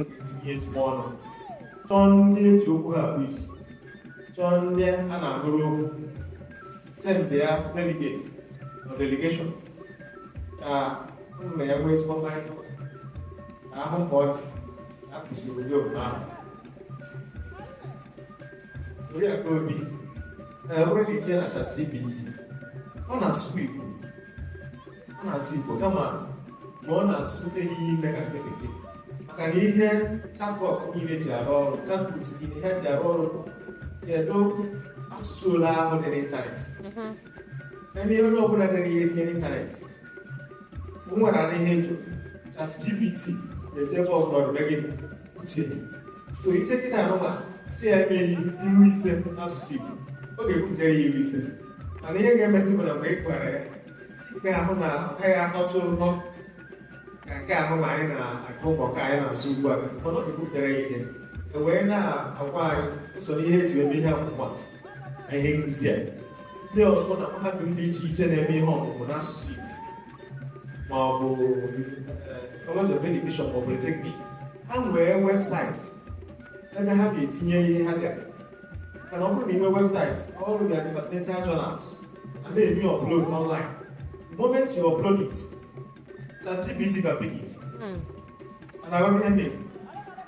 etinye ezigbo ọnụ chọọ ndị eji okwu ha bụ isi chọọ ndị a na-agụrụ okwu send ya delegate or delegation ka ụmụ na ya nwee ezigbo mkparịta ka ahụ mgbe ọ dị a kwụsịrị ụdị obodo ahụ Oriakụ Obi onye ga-eje na ChatGPT ọ na-asụ Igbo kama ma ọ na-asụ ehihie ime ka nke bekee maka na ihe chatbot niile ji arụ ọrụ chatbot niile ha ji arụ ọrụ kedu asụsụ ole ahụ dị n'ịntanetị ebe onye ọbụla dere ihe tinye n'ịntanetị o nwere ihe eju ChatGPT na-ejebe ọbụla ọdụbe gị tinye so iche kịta anụma si ya nye iru ise n'asụsụ Igbo ọ ga-ekwutere ya iru ise mana ihe ga-emesi bụ na mgbe ị gwara ya ị ga-ahụ na ọ gaghị atọtụ ụtọ ka nke anụma anyị na-agụ ụfọ ka anyị na-asụ ugbu a mana ọ ga-ekwutere ya ihe wee na-agwa anyị usoro ihe eji eme ihe ọmụmụ na ihe nkụzi a ndị ọzọ na mahadum dị iche iche na-eme ihe ọmụmụ n'asụsụ Igbo ma ọ bụ College of Education ma ọ bụ Polytechnic ha nwee webụsaịtị ebe ha ga-etinye ihe ha bịara mana ọ bụrụ na ime webụsaịtị ọrụ ga departmental journals a na-eme upload online the moment you upload it ChatGPT can pick it and I got ihe name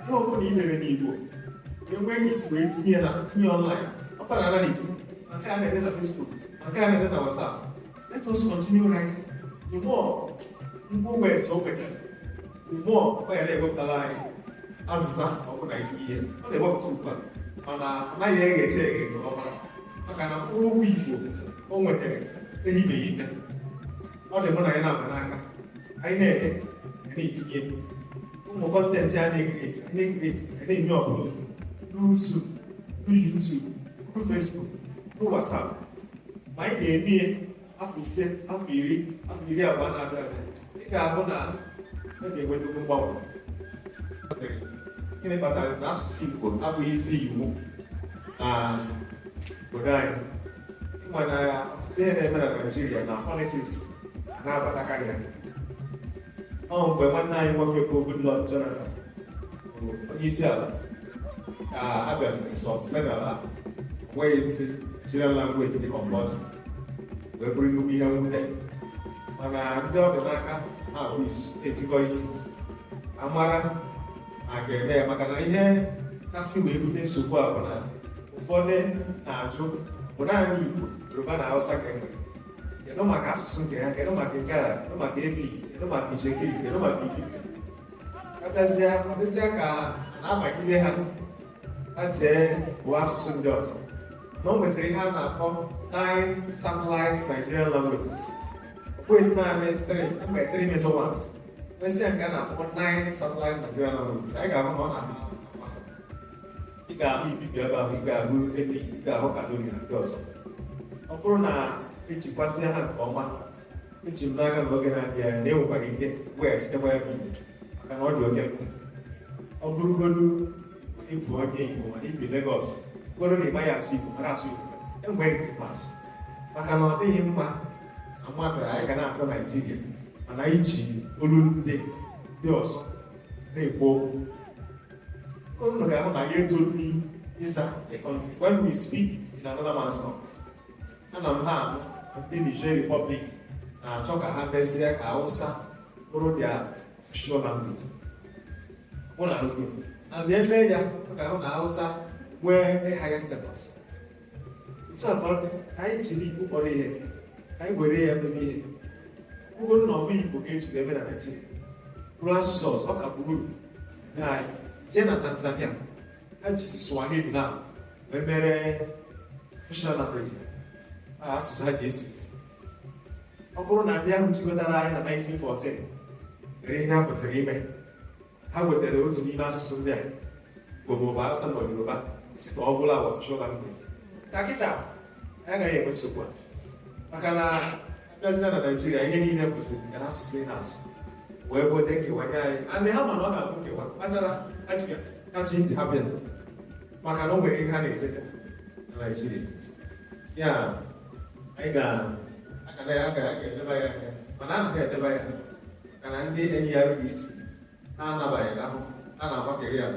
ihe ọ bụrụ na ị mere n'Igbo enweghị isi wee tinye online ọ kpara ala n'Igbo nke a na-ede na Facebook nke a na-ede na WhatsApp let us continue writing the more words o nwetara the more ọ ya na-ewepụtara anyị azịza ọbụ na itinye ihe ọ na-ewepụta ugbu a mana ọ naghị eghecha eghe nke ọma maka na mkpụrụ okwu Igbo o nwetara ehibeghị ike ọ dị mụ na ya na-agba n'aka anyị na-ede na-etinye ụmụ kọntentị a na-ekreti na-enye ọbụla n'usu YouTube Facebook WhatsApp ma anyị na-eme afọ 5 afọ 10 afọ 20 na-abịa abịa ị ga-ahụ na ọ ga-enweta mgbanwe gịnị kpatara na asụsụ Igbo abụghị isi iwu na obodo anyị ịma na ọtụtụ ihe na-eme na Naịjirịa na politiks na-abatakarị ya ọ mgbe nwanne anyị nwoke bụ Goodluck Jonathan bụ onye isi ala ka abịaziri sọftware ala onweghị isi Nigerian language dị compulsory wee bụrụ nnukwu ihe mwute mana ndị ọdịnaka na-abụ etikọ isi amara a ga-eme ya maka na ihe kasị wee bute nsogbu a bụ na ụfọdụ na-ajụ bụ naanị Igbo Yoruba na Hausa ka enwere kedu maka asụsụ nke ha kedu maka nke a kedu maka efi kedu maka ichekiri kedu maka ikike abịazịa ka na-abagide ha jee bụ asụsụ ndị ọzọ na o nwesịrị ihe a na-akpọ 9 satellite Nigerian languages kwezi naanị 3 major ones mesịa nke a na-akpọ 9 satellite Nigerian languages anyị ga-ahụ na ọ na-amasị ị ga-ahụ ibibi ebe ahụ ị ga-ahụ efi ị ga-ahụ kadori na ndị ọzọ ọ bụrụ na ejikwasị ha nke ọma eji m n'aka na oge na-abịa na-enwekwara ike weghachitekwa ya bụ maka na ọ dị oke ọ bụrụgodu ịbụ onye Igbo mana ibi Lagos bụrụ na ị maghị asụ Igbo mara asụ Igbo enweghị nke asụ maka na ọ dịghị mma na mmadụ anyị ga na-asụ Naịjirịa mana iji olu ndị ọzọ na-ekwu okwu unu ga-ahụ na ya etolu ịza the country when we speak in another man's tongue ana m ha abụ ndị Niger Republic na-achọ ka ha mezie ka Hausa bụrụ their official language mụ na oge na ndị eme ya ọ ga-ahụ na Hausa nwee higher status otu a ka anyị jiri Igbo kpọrọ ihe ka anyị were ya mebe ihe ụgwọ nna ọbụ Igbo ga-ejiri ebe na Naịjirịa bụrụ asụsụ ọzọ ọ ka bụrụ na jee na Tanzania ha jisi Swahili na wee mere official language asụsụ ha ji esi isi ọ bụrụ na ndị ahụ chịkọtara anyị na 1914 mere ihe ha kwesịrị ime ha wetara otu n'ime asụsụ ndị a Igbo maọbụ Hausa ma Yoruba si ka ọ bụla official language ka kịta agaghị enwe nsogbu a maka na abịazina na Naịjirịa ihe niile kwesịrị ka na asụsụ ị na-asụ wee bote nkewanye anyị andị ha mana ọ ga-abụ nkewa kpatara ajụga kacha iji ha bịa maka na o nwere ihe ha na-echeta na Naịjirịa ya anyị ga-edeba ya aka mana anaghị edeba ya maka na ndị NERC ha anabaghị ahụ a na-agbakere ya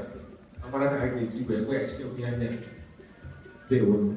amara ka ha ga-esi wee weghachi obi anya ndewo